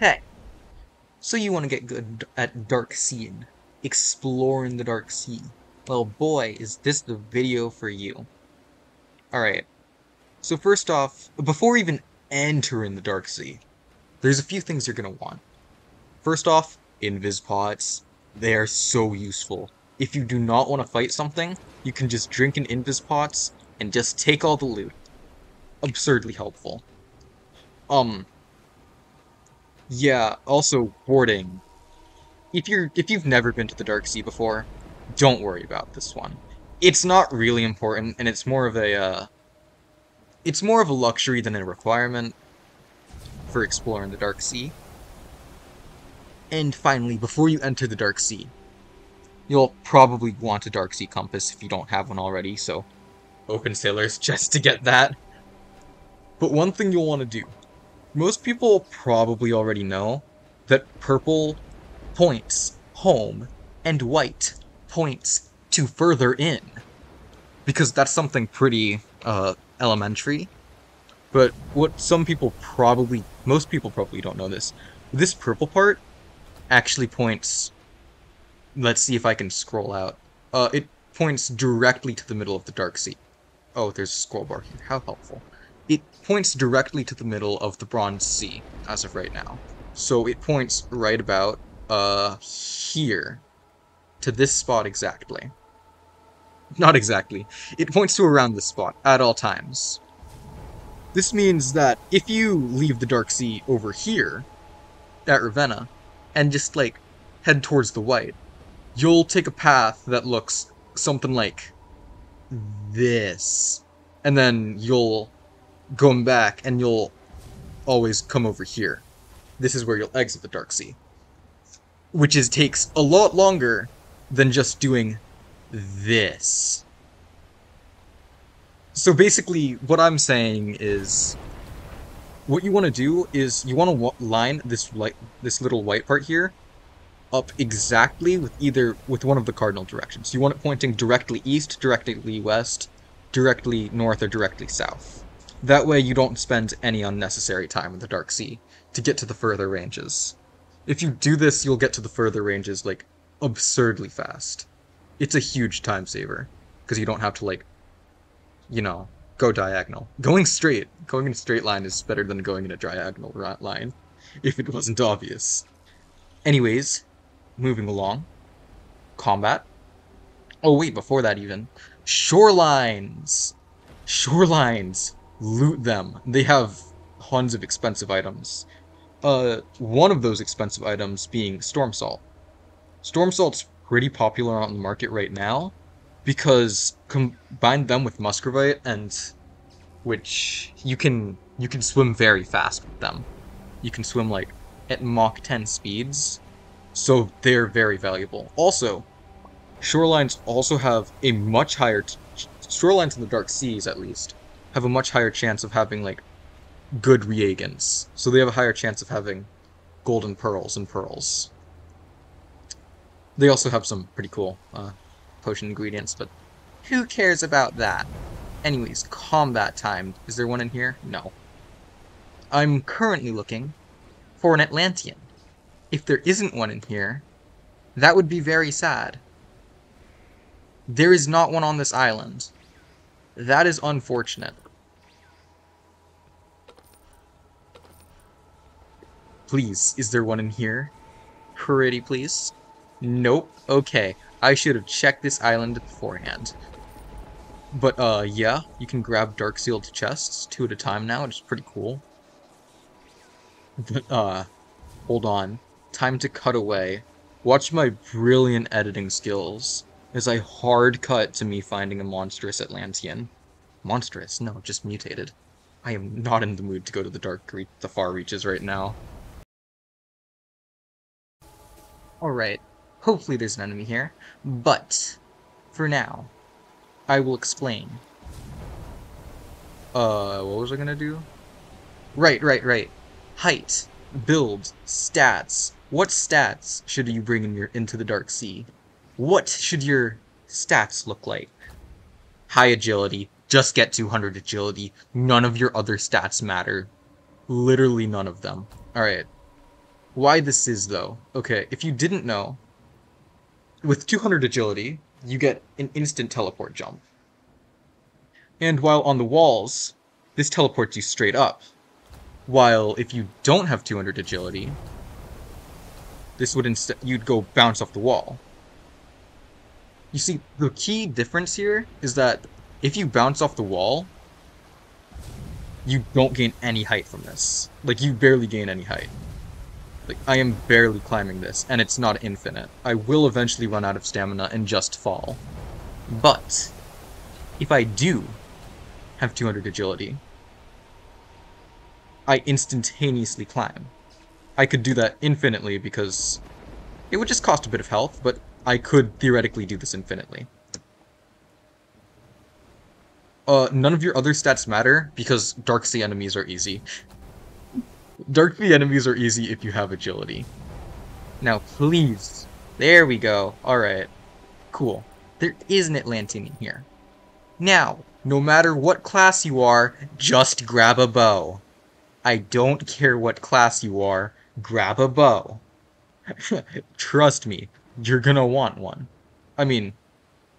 Hey, so you want to get good at dark seeing, exploring the dark sea. Well, boy, is this the video for you. Alright, so first off, before even entering the dark sea, there's a few things you're gonna want. First off, invis pots. They are so useful. If you do not want to fight something, you can just drink an invis pots and just take all the loot. Absurdly helpful. Um, yeah, also warding. If you've never been to the Dark Sea before, don't worry about this one. It's not really important, and it's more of a luxury than a requirement for exploring the Dark Sea. And finally, before you enter the Dark Sea, you'll probably want a Dark Sea compass if you don't have one already, so open sailors just to get that. But one thing you'll want to do, most people probably already know that purple points home and white points to further in, because that's something pretty elementary. But what most people probably don't know this purple part actually points, let's see if I can scroll out, it points directly to the middle of the Dark Sea. Oh, there's a scroll bar here, how helpful. It points directly to the middle of the Bronze Sea, as of right now. So it points right about, here. To this spot exactly. Not exactly. It points to around this spot, at all times. This means that if you leave the Dark Sea over here, at Ravenna, and just, like, head towards the white, you'll take a path that looks something like this. And then you'll go back, and you'll always come over here. This is where you'll exit the Dark Sea. Which takes a lot longer than just doing this. So basically, what I'm saying is, what you want to do is you want to line this little white part here up exactly with one of the cardinal directions. You want it pointing directly east, directly west, directly north, or directly south. That way you don't spend any unnecessary time in the Dark Sea to get to the further ranges. If you do this, you'll get to the further ranges, like, absurdly fast. It's a huge time saver, because you don't have to, like, you know, go diagonal. Going in a straight line is better than going in a diagonal line, if it wasn't obvious. Anyways, moving along. Combat. Oh wait, before that even. Shorelines! Shorelines! Loot them. They have tons of expensive items. One of those expensive items being Storm Salt. Storm Salt's pretty popular on the market right now, because combine them with Muscovite, and which you can swim very fast with them. You can swim like at Mach 10 speeds, so they're very valuable. Also, shorelines also have a much higher shorelines in the Dark Seas at least have a much higher chance of having like good reagents. So they have a higher chance of having golden pearls and pearls. They also have some pretty cool potion ingredients, but who cares about that? Anyways, combat time. Is there one in here? No. I'm currently looking for an Atlantean. If there isn't one in here, that would be very sad. There is not one on this island. That is unfortunate. Please, is there one in here? Pretty please? Nope. Okay. I should have checked this island beforehand. But, yeah, you can grab dark sealed chests 2 at a time now, which is pretty cool. But, hold on. Time to cut away. Watch my brilliant editing skills as I hard cut to me finding a monstrous Atlantean. Monstrous? No, just mutated. I am not in the mood to go to the far reaches right now. Alright, hopefully there's an enemy here, but for now, I will explain. What was I gonna do? Right. Height, build, stats. What stats should you bring into the Dark Sea? What should your stats look like? High agility. Just get 200 agility. None of your other stats matter. Literally none of them. Alright. Why this is, though. Okay, if you didn't know, with 200 agility, you get an instant teleport jump. And while on the walls, this teleports you straight up. While if you don't have 200 agility, this would instead you'd go bounce off the wall. You see, the key difference here is that if you bounce off the wall, you don't gain any height from this. Like, you barely gain any height. Like, I am barely climbing this, and it's not infinite. I will eventually run out of stamina and just fall. But, if I do have 200 agility, I instantaneously climb. I could do that infinitely because it would just cost a bit of health, but I could theoretically do this infinitely. None of your other stats matter because Dark Sea enemies are easy. Dark Sea enemies are easy if you have agility. Now, please. There we go. Alright. Cool. There is an Atlantean in here. Now, no matter what class you are, just grab a bow. I don't care what class you are, grab a bow. Trust me, you're gonna want one. I mean,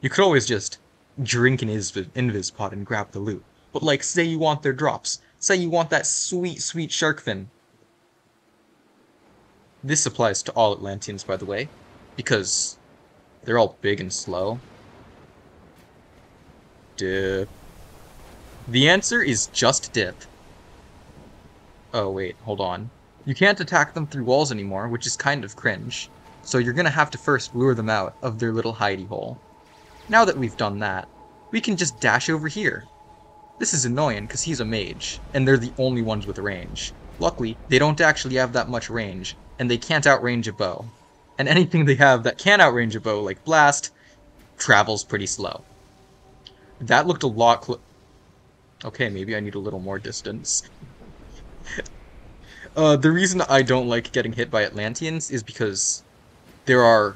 you could always just drink an invis pot and grab the loot. But like, say you want their drops. Say you want that sweet, sweet shark fin. This applies to all Atlanteans, by the way, because they're all big and slow. Dip. The answer is just dip. Oh wait, hold on. You can't attack them through walls anymore, which is kind of cringe. So you're gonna have to first lure them out of their little hidey hole. Now that we've done that, we can just dash over here. This is annoying because he's a mage, and they're the only ones with range. Luckily, they don't actually have that much range, and they can't outrange a bow. And anything they have that can outrange a bow, like Blast, travels pretty slow. That looked a lot Okay, maybe I need a little more distance. The reason I don't like getting hit by Atlanteans is because there are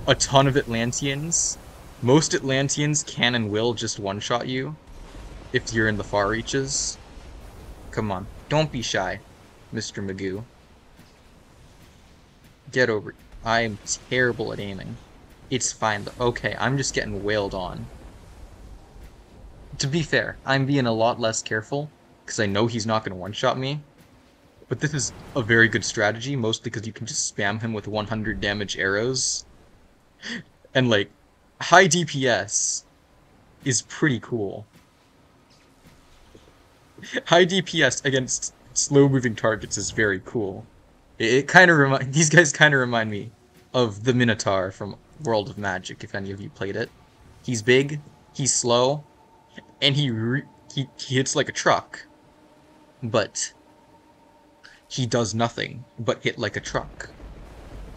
a ton of Atlanteans. Most Atlanteans can and will just one-shot you if you're in the far reaches. Come on, don't be shy, Mr. Magoo. Get over it. I am terrible at aiming. It's fine though. Okay, I'm just getting wailed on. To be fair, I'm being a lot less careful, because I know he's not going to one-shot me. But this is a very good strategy, mostly because you can just spam him with 100 damage arrows. And like, high DPS is pretty cool. High DPS against slow-moving targets is very cool. It kind of these guys kind of remind me of the Minotaur from World of Magic, if any of you played it. He's big, he's slow, and he hits like a truck. But he does nothing but hit like a truck.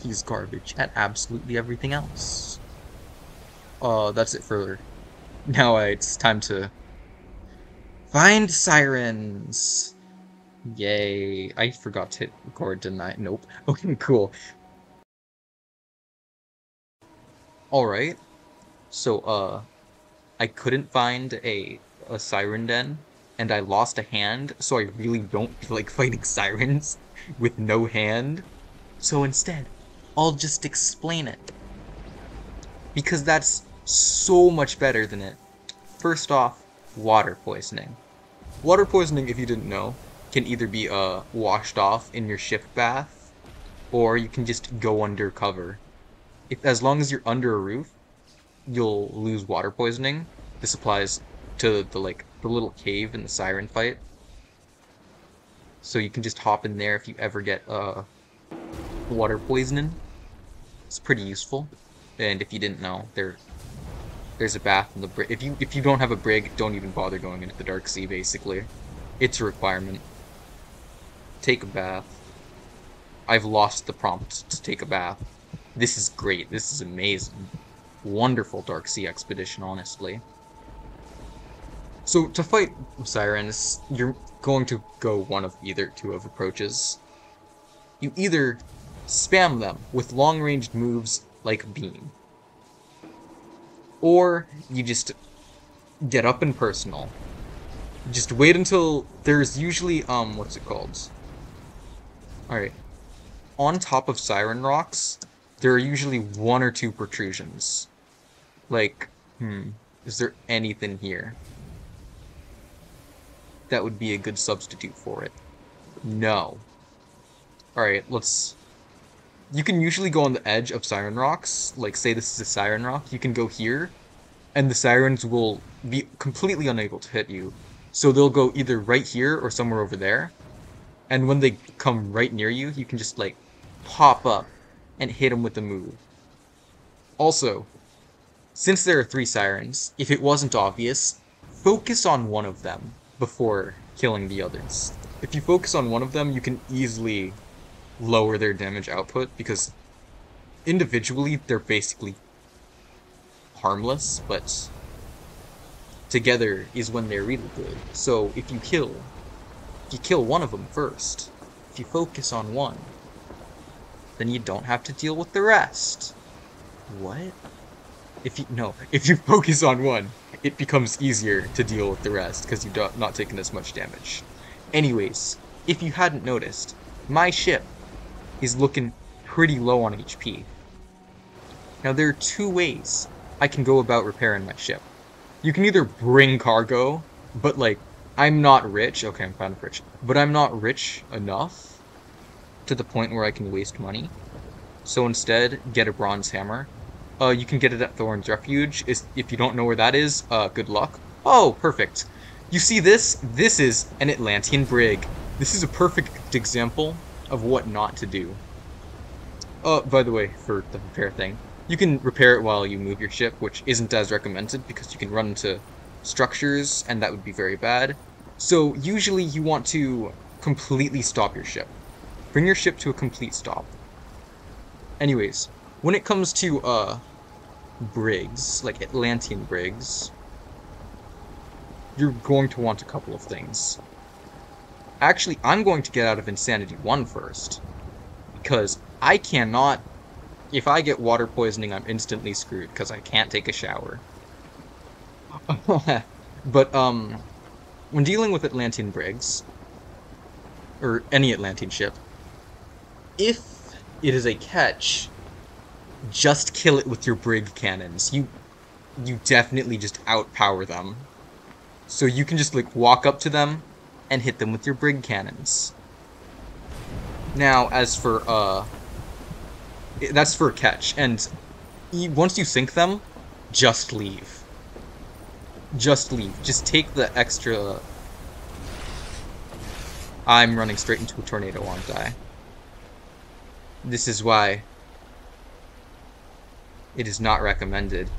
He's garbage at absolutely everything else. That's it for now. It's time to find sirens. Yay. I forgot to hit record, didn't I? Nope. Okay, cool. Alright. So, I couldn't find a siren den, and I lost a hand, so I really don't feel like fighting sirens with no hand. So instead, I'll just explain it. Because that's so much better than it. First off, water poisoning. Water poisoning, if you didn't know, can either be washed off in your ship bath, or you can just go undercover. As long as you're under a roof, you'll lose water poisoning. This applies to the little cave in the siren fight. So you can just hop in there if you ever get water poisoning. It's pretty useful. And if you didn't know, there's a bath in the brig. If you don't have a brig, don't even bother going into the Dark Sea. Basically, it's a requirement. Take a bath. I've lost the prompt to take a bath. This is great. This is amazing. Wonderful Dark Sea expedition, honestly. So to fight sirens, you're going to go one of either two of approaches. You either spam them with long-ranged moves like Beam, or you just get up and personal. Just wait until there's usually what's it called? Alright. on top of Siren Rocks, there are usually one or two protrusions. Like, is there anything here that would be a good substitute for it? No. Alright, let's... You can usually go on the edge of Siren Rocks, like say this is a Siren Rock, you can go here, and the Sirens will be completely unable to hit you. So they'll go either right here or somewhere over there, and when they come right near you, you can just like pop up and hit them with the move. Also, since there are 3 Sirens, if it wasn't obvious, focus on one of them before killing the others. If you focus on one of them, you can easily lower their damage output, because individually they're basically harmless, but together is when they're really good. So if you kill one of them first, if you focus on one, then you don't have to deal with the rest. What? If you focus on one, it becomes easier to deal with the rest, because you're not taking as much damage. Anyways, if you hadn't noticed, my ship is looking pretty low on HP. Now there are 2 ways I can go about repairing my ship. You can either bring cargo, but like, I'm not rich. Okay, I'm kind of rich. But I'm not rich enough to the point where I can waste money. So instead, get a bronze hammer. You can get it at Thorn's Refuge. If you don't know where that is, good luck. Oh, perfect. You see this? This is an Atlantean brig. This is a perfect example of what not to do. By the way, for the repair thing, you can repair it while you move your ship, which isn't as recommended because you can run into structures, and that would be very bad. So usually you want to completely stop your ship. Bring your ship to a complete stop. Anyways, when it comes to brigs, like Atlantean brigs, you're going to want a couple of things. Actually, I'm going to get out of Insanity 1 first, because I cannot... If I get water poisoning, I'm instantly screwed, because I can't take a shower. But, when dealing with Atlantean brigs, or any Atlantean ship, if it is a catch, just kill it with your brig cannons. You definitely just outpower them. So you can just, like, walk up to them and hit them with your brig cannons. Now, as for, that's for a catch, and once you sink them, just leave. Just leave. Just take the extra... I'm running straight into a tornado, aren't I? This is why it is not recommended.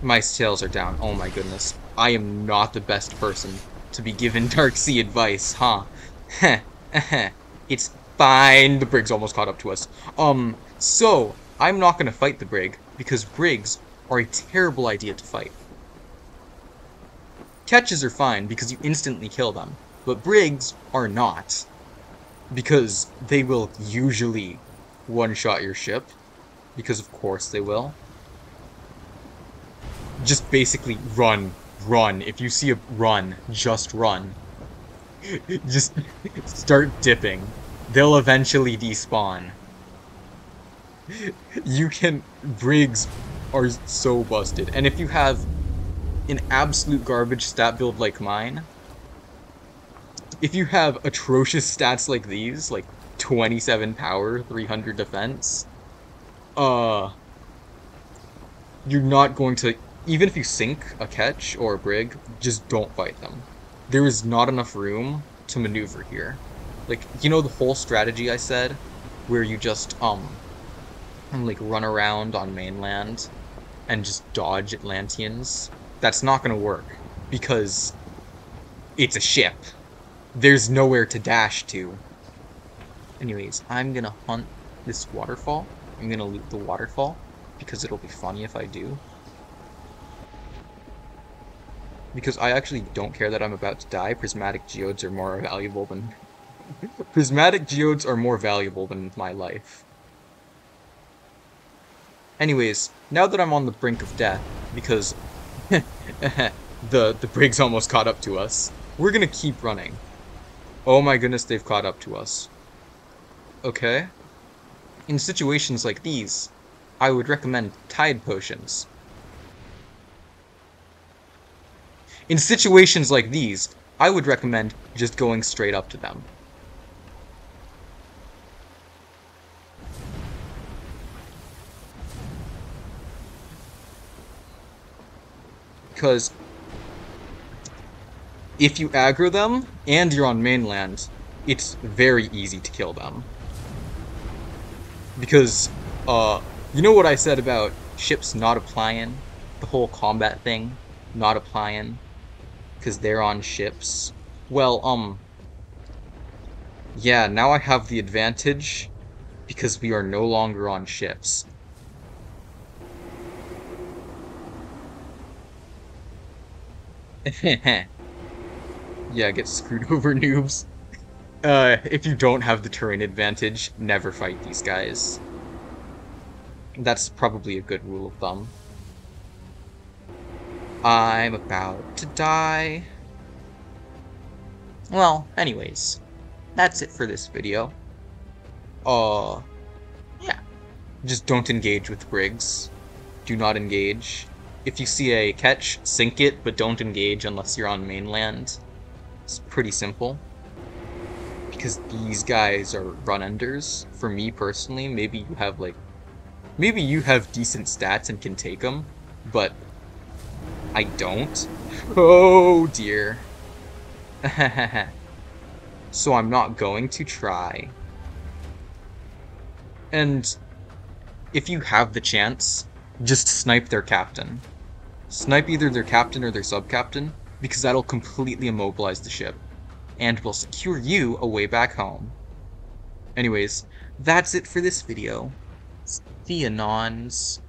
My sails are down. Oh my goodness. I am not the best person to be given Dark Sea advice, huh? It's fine. The brig's almost caught up to us. So, I'm not gonna fight the brig, because brigs are a terrible idea to fight. Catches are fine, because you instantly kill them, but brigs are not, because they will usually one-shot your ship, because of course they will. Just basically run. If you see a run, just run. Just start dipping. They'll eventually despawn. Brigs are so busted. And if you have an absolute garbage stat build like mine, if you have atrocious stats like these, like 27 power, 300 defense, you're not going to... Even if you sink a catch or a brig, just don't fight them. There is not enough room to maneuver here. Like, you know the whole strategy I said? Where you just, like, run around on mainland and just dodge Atlanteans? That's not gonna work, because it's a ship. There's nowhere to dash to. Anyways, I'm gonna hunt this waterfall. I'm gonna loot the waterfall, because it'll be funny if I do. Because I actually don't care that I'm about to die. Prismatic geodes are more valuable than... Prismatic geodes are more valuable than my life. Anyways, now that I'm on the brink of death, because the brig's almost caught up to us, we're gonna keep running. Oh my goodness, they've caught up to us. Okay? In situations like these, I would recommend tide potions. In situations like these, I would recommend just going straight up to them. Because if you aggro them and you're on mainland, it's very easy to kill them. Because, you know what I said about ships not applying? The whole combat thing? Not applying? Because they're on ships? Well, yeah, now I have the advantage because we are no longer on ships. Yeah, get screwed over, noobs. If you don't have the terrain advantage, never fight these guys. That's probably a good rule of thumb. I'm about to die. Well, anyways, that's it for this video. Yeah. Just don't engage with brigs. Do not engage. If you see a catch, sink it, but don't engage unless you're on mainland. It's pretty simple. Because these guys are run-enders. For me personally, maybe you have decent stats and can take them, but I don't. Oh dear. So I'm not going to try. And if you have the chance, just snipe their captain. Snipe either their captain or their sub-captain, because that'll completely immobilize the ship, and will secure you away back home. Anyways, that's it for this video. See ya, nons.